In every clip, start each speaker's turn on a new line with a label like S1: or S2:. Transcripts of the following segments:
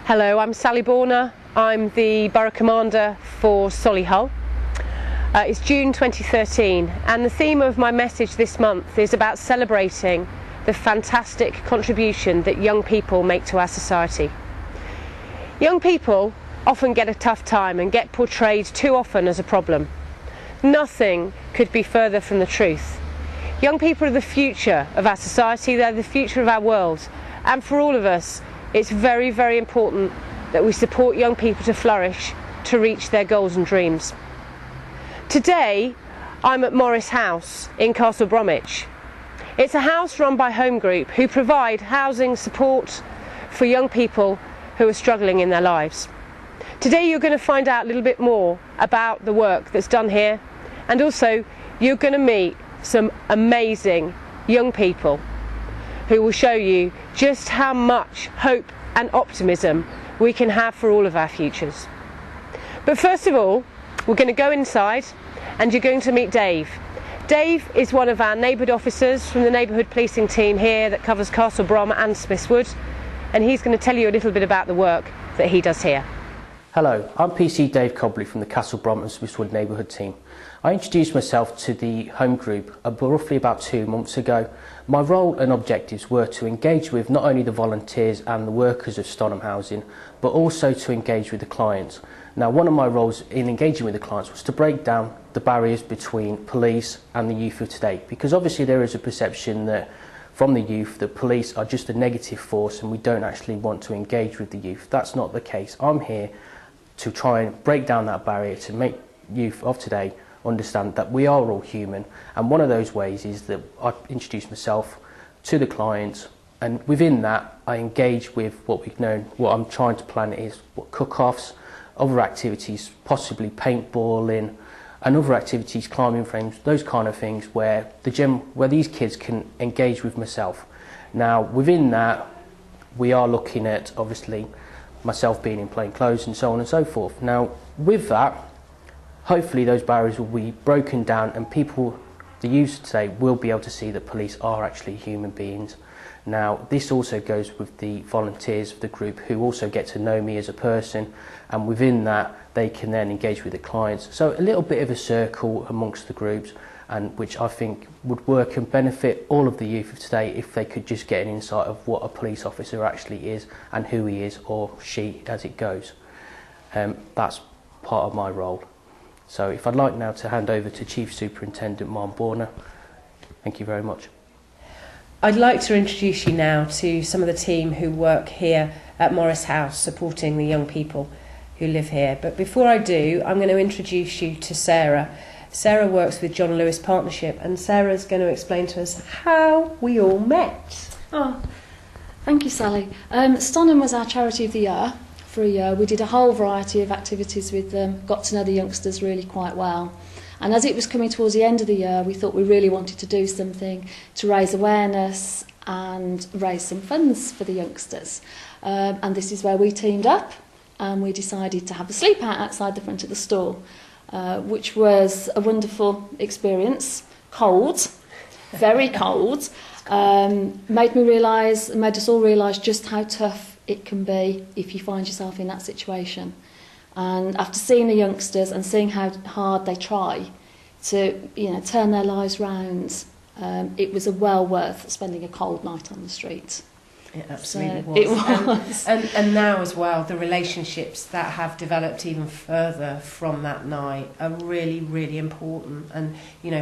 S1: Hello, I'm Sally Bourner. I'm the Borough Commander for Solihull. It's June 2013 and the theme of my message this month is about celebrating the fantastic contribution that young people make to our society. Young people often get a tough time and get portrayed too often as a problem. Nothing could be further from the truth. Young people are the future of our society, they're the future of our world, and for all of us it's very, very important that we support young people to flourish, to reach their goals and dreams. Today I'm at Morris House in Castle Bromwich. It's a house run by Home Group who provide housing support for young people who are struggling in their lives. Today you're going to find out a little bit more about the work that's done here, and also you're going to meet some amazing young people who will show you just how much hope and optimism we can have for all of our futures. But first of all, we're going to go inside and you're going to meet Dave. Dave is one of our neighbourhood officers from the neighbourhood policing team here that covers Castle Bromwich and Smithswood, and he's going to tell you a little bit about the work that he does here.
S2: Hello, I'm PC Dave Cobley from the Castle Bromwich and Smithswood neighbourhood team. I introduced myself to the Home Group roughly about 2 months ago. My role and objectives were to engage with not only the volunteers and the workers of Stonham Housing, but also to engage with the clients. Now, one of my roles in engaging with the clients was to break down the barriers between police and the youth of today, because obviously there is a perception that from the youth that police are just a negative force and we don't actually want to engage with the youth. That's not the case. I'm here to try and break down that barrier, to make youth of today understand that we are all human, and one of those ways is that I introduce myself to the clients, and within that I engage with what I'm trying to plan is cook-offs, other activities, possibly paintballing and other activities, climbing frames, those kind of things where these kids can engage with myself. Now within that we are looking at obviously myself being in plain clothes and so on and so forth. Now with that, hopefully those barriers will be broken down and people, the youth today, will be able to see that police are actually human beings. Now this also goes with the volunteers of the group who also get to know me as a person, and within that they can then engage with the clients. So a little bit of a circle amongst the groups, and which I think would work and benefit all of the youth of today if they could just get an insight of what a police officer actually is and who he is, or she as it goes. That's part of my role. So if I'd like now to hand over to Chief Superintendent Bourner. Thank you very much.
S1: I'd like to introduce you now to some of the team who work here at Morris House supporting the young people who live here. But before I do, I'm going to introduce you to Sarah. Sarah works with John Lewis Partnership, and Sarah's going to explain to us how we all met.
S3: Oh, thank you, Sally. Stonham was our charity of the year. For a year, we did a whole variety of activities with them, got to know the youngsters really quite well. And as it was coming towards the end of the year, we thought we really wanted to do something to raise awareness and raise some funds for the youngsters. And this is where we teamed up, and we decided to have a sleep out outside the front of the store, which was a wonderful experience. Cold, very cold, made us all realise just how tough it can be if you find yourself in that situation. And after seeing the youngsters and seeing how hard they try to turn their lives round, it was well worth spending a cold night on the street.
S1: It absolutely
S3: So
S1: was.
S3: It was.
S1: And now as well, the relationships that have developed even further from that night are really, really important. And,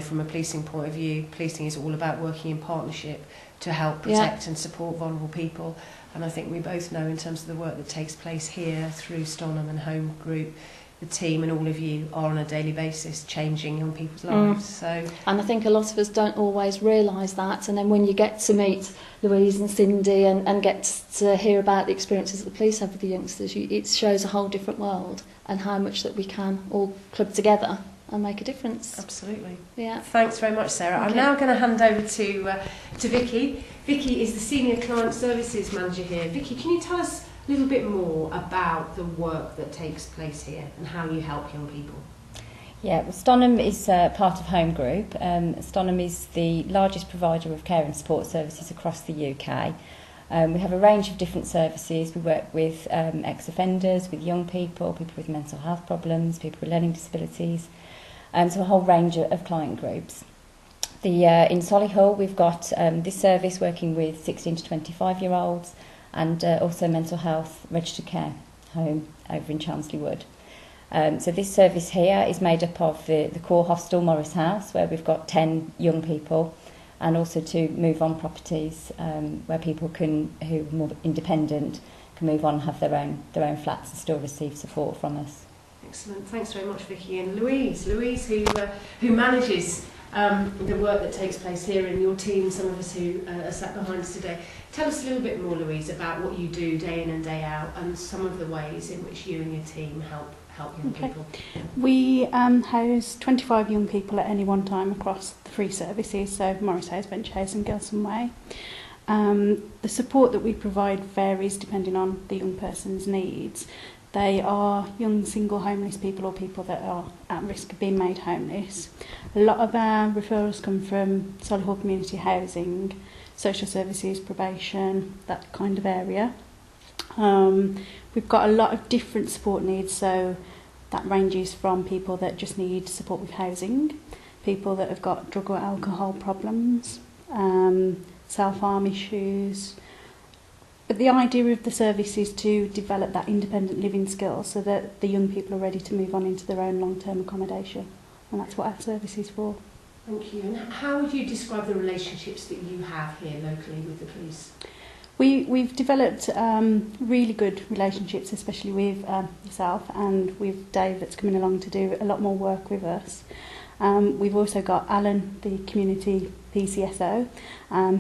S1: from a policing point of view, policing is all about working in partnership to help protect and support vulnerable people. And I think we both know, in terms of the work that takes place here through Stonham and Home Group, the team and all of you are on a daily basis changing young people's lives. So,
S3: and I think a lot of us don't always realise that, and then when you get to meet Louise and Cindy and get to hear about the experiences that the police have with the youngsters, it shows a whole different world and how much that we can all club together and make a difference.
S1: Absolutely.
S3: Yeah.
S1: Thanks very much, Sarah.
S3: Okay.
S1: I'm now going to hand over to Vicky. Vicky is the Senior Client Services Manager here. Vicky, can you tell us a little bit more about the work that takes place here and how you help young people?
S4: Yeah, well, Stonham is part of Home Group. Stonham is the largest provider of care and support services across the UK. We have a range of different services. We work with ex-offenders, with young people with mental health problems, people with learning disabilities, so a whole range of client groups. In Solihull, we've got this service working with 16 to 25-year-olds and also mental health registered care home over in Chelmsley Wood. So this service here is made up of the core hostel, Morris House, where we've got 10 young people, and also 2 move-on properties where people who are more independent can move on and have their own flats and still receive support from us.
S1: Excellent. Thanks very much, Vicky. And Louise, who manages the work that takes place here in your team, some of us who are sat behind us today. Tell us a little bit more, Louise, about what you do day in and day out and some of the ways in which you and your team help young people.
S5: We house 25 young people at any one time across the 3 services, so Morris House, Bench House and Gilson Way. The support that we provide varies depending on the young person's needs. They are young single homeless people or people that are at risk of being made homeless. A lot of our referrals come from Solihull Community Housing, social services, probation, that kind of area. We've got a lot of different support needs, so that ranges from people that just need support with housing, people that have got drug or alcohol problems, self-harm issues. But the idea of the service is to develop that independent living skill so that the young people are ready to move on into their own long-term accommodation. And that's what our service is for.
S1: Thank you. And how would you describe the relationships that you have here locally with the police?
S5: We've developed really good relationships, especially with yourself and with Dave that's coming along to do a lot more work with us. We've also got Alan, the community PCSO.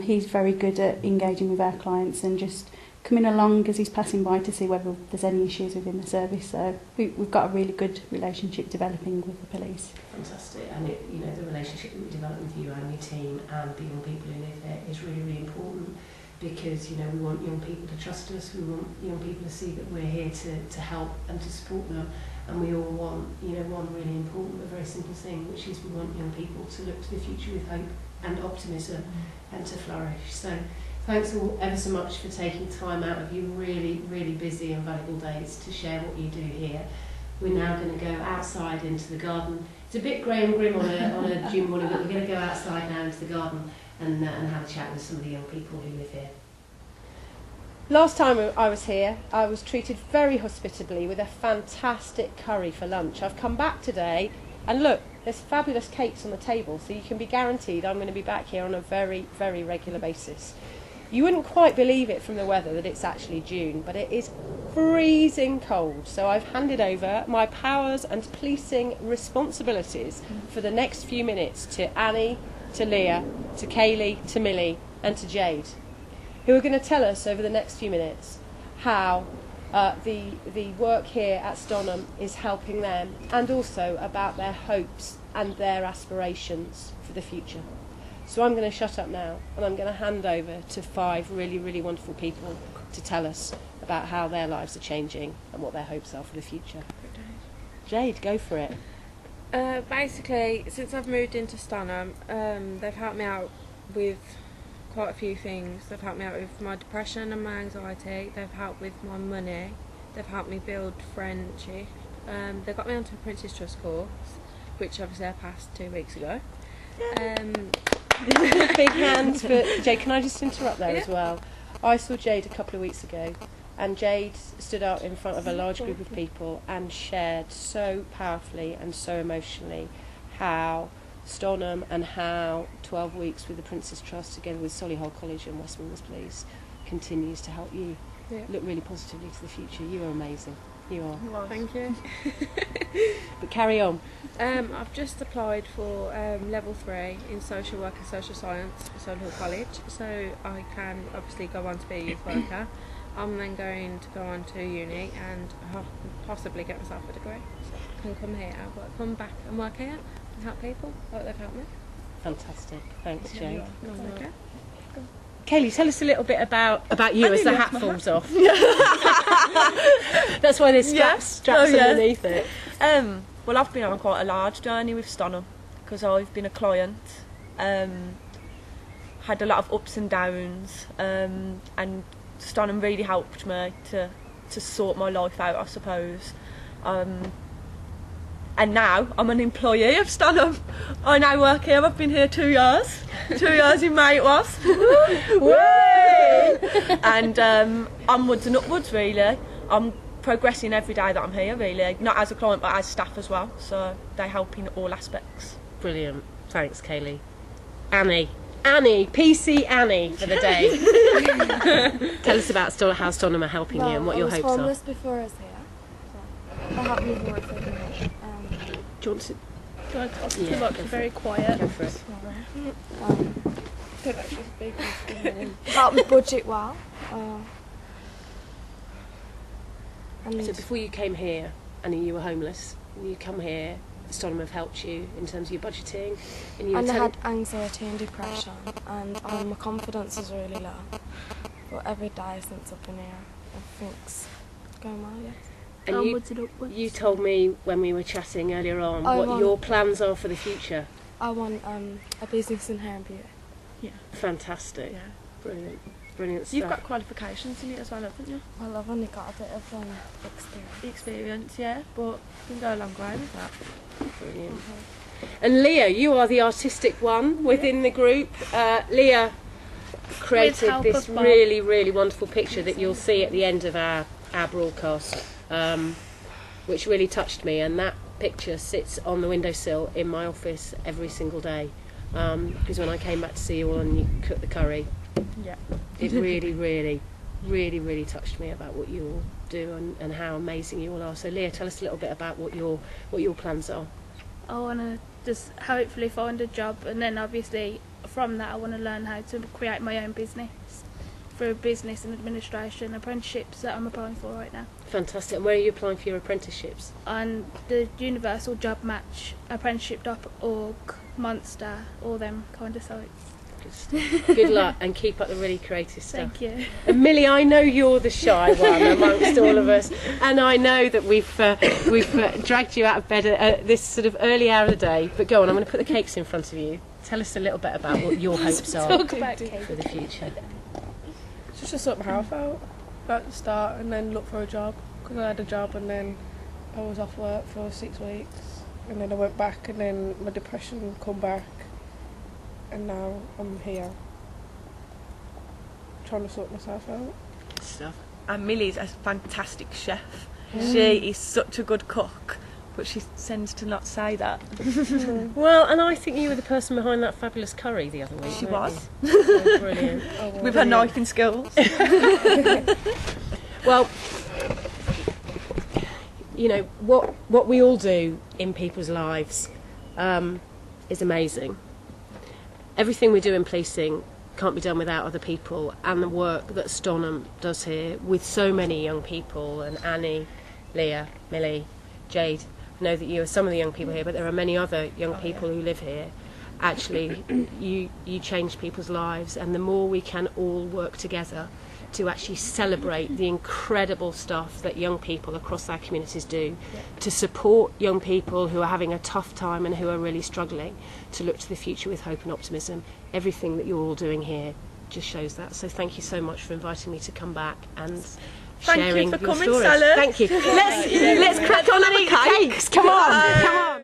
S5: He's very good at engaging with our clients and just coming along as he's passing by to see whether there's any issues within the service. So we've got a really good relationship developing with the police.
S1: Fantastic. And the relationship that we develop with you and your team and the young people who live here is really, really important, because we want young people to trust us. We want young people to see that we're here to help and to support them. And we all want, one really important but very simple thing, which is we want young people to look to the future with hope and optimism and to flourish. So thanks all ever so much for taking time out of your really, really busy and valuable days to share what you do here. We're now going to go outside into the garden. It's a bit grey and grim on a June morning, but we're going to go outside now into the garden and have a chat with some of the young people who live here. Last time I was here, I was treated very hospitably with a fantastic curry for lunch. I've come back today and look, there's fabulous cakes on the table, so you can be guaranteed I'm going to be back here on a very, very regular basis. You wouldn't quite believe it from the weather that it's actually June, but it is freezing cold. So I've handed over my powers and policing responsibilities for the next few minutes to Annie, to Leah, to Kaylee, to Millie and to Jade, who are going to tell us over the next few minutes how the work here at Stonham is helping them, and also about their hopes and their aspirations for the future. So I'm going to shut up now and I'm going to hand over to 5 really, really wonderful people to tell us about how their lives are changing and what their hopes are for the future. Jade, go for it.
S6: Basically, since I've moved into Stonham, they've helped me out with quite a few things. They've helped me out with my depression and my anxiety. They've helped with my money. They've helped me build friendship. They got me onto a Prince's Trust course, which obviously I passed 2 weeks ago.
S1: Big hands for Jade. Can I just interrupt there as well? I saw Jade a couple of weeks ago, and Jade stood out in front of a large group of people and shared so powerfully and so emotionally how Stonham and how 12 weeks with the Prince's Trust together with Solihull College and West Midlands Police continues to help you look really positively to the future. You are amazing. You are.
S6: Well, thank you.
S1: But carry on.
S6: I've just applied for level 3 in social work and social science for Solihull College, so I can obviously go on to be a youth worker. I'm then going to go on to uni and possibly get myself a degree, so I can come here, come back and work here and help people like they've helped me.
S1: Fantastic. Thanks, Jade.
S6: Okay.
S1: Kaylee, tell us a little bit about you as the hat falls off. That's why there's straps underneath it.
S7: Well, I've been on quite a large journey with Stonham because I've been a client, had a lot of ups and downs, and Stonham really helped me to sort my life out, I suppose. And now I'm an employee of Stonham. I now work here. I've been here 2 years. 2 years in May it was. And onwards and upwards, really. I'm progressing every day that I'm here, really. Not as a client, but as staff as well. So they help in all aspects.
S1: Brilliant. Thanks, Kaylee. Annie, PC Annie for the day. Tell us about how Stonham are helping you and what your hopes are.
S8: I was homeless before I was here. So I helped me work for the minute.
S1: Do you want to...
S9: Do I talk too much? Very quiet.
S1: Go for it.
S8: Don't actually speak. Helped me budget well.
S1: So before you came here, Annie, you were homeless. You come here, Stonham have helped you in terms of your budgeting.
S8: And I had anxiety and depression, and my confidence is really low. But every day since I've been here, everything's going well, yes.
S1: And you told me when we were chatting earlier on what your plans are for the future.
S8: I want a business in hair and beauty.
S7: Yeah.
S1: Fantastic.
S7: Yeah.
S1: Brilliant. Brilliant stuff.
S7: You've got qualifications in it as well, haven't you?
S8: Well, I've only got a bit of
S7: Experience, yeah, but you can go a long way with that.
S1: Brilliant. And Leah, you are the artistic one within the group. Leah created this really, really wonderful picture that you'll see at the end of our broadcast, which really touched me, and that picture sits on the windowsill in my office every single day, because when I came back to see you all and you cooked the curry, it really, really, really, really touched me about what you all do and how amazing you all are. So Leah, tell us a little bit about what your plans are.
S9: I want to just hopefully find a job, and then obviously from that I want to learn how to create my own business through business and administration apprenticeships that I'm applying for right now.
S1: Fantastic. And where are you applying for your apprenticeships?
S9: On the Universal Job Match, apprenticeship.org, Monster, all them kind of sites.
S1: Good luck and keep up the really creative stuff.
S9: Thank you.
S1: And Millie, I know you're the shy one amongst all of us, and I know that we've dragged you out of bed at this sort of early hour of the day. But go on, I'm going to put the cakes in front of you. Tell us a little bit about what your hopes are
S9: Talk about cake
S1: for the future.
S10: Just to sort my health out at the start, and then look for a job, because I had a job and then I was off work for 6 weeks, and then I went back, and then my depression come back. And now I'm here, trying to sort myself out.
S1: Stuff.
S7: And Millie's a fantastic chef. She is such a good cook, but she tends to not say that.
S1: Well, and I think you were the person behind that fabulous curry the other week.
S7: She was.
S1: Oh, brilliant.
S7: With her knifing skills.
S1: Well, you know, what we all do in people's lives is amazing. Everything we do in policing can't be done without other people, and the work that Stonham does here with so many young people, and Annie, Leah, Millie, Jade, I know that you are some of the young people here, but there are many other young people who live here. Actually, you change people's lives, and the more we can all work together to actually celebrate the incredible stuff that young people across our communities do, to support young people who are having a tough time and who are really struggling, to look to the future with hope and optimism. Everything that you're all doing here just shows that. So thank you so much for inviting me to come back and sharing your stories.
S7: Thank you for coming, Sally.
S1: Thank you. Let's crack on and eat cakes. Come on.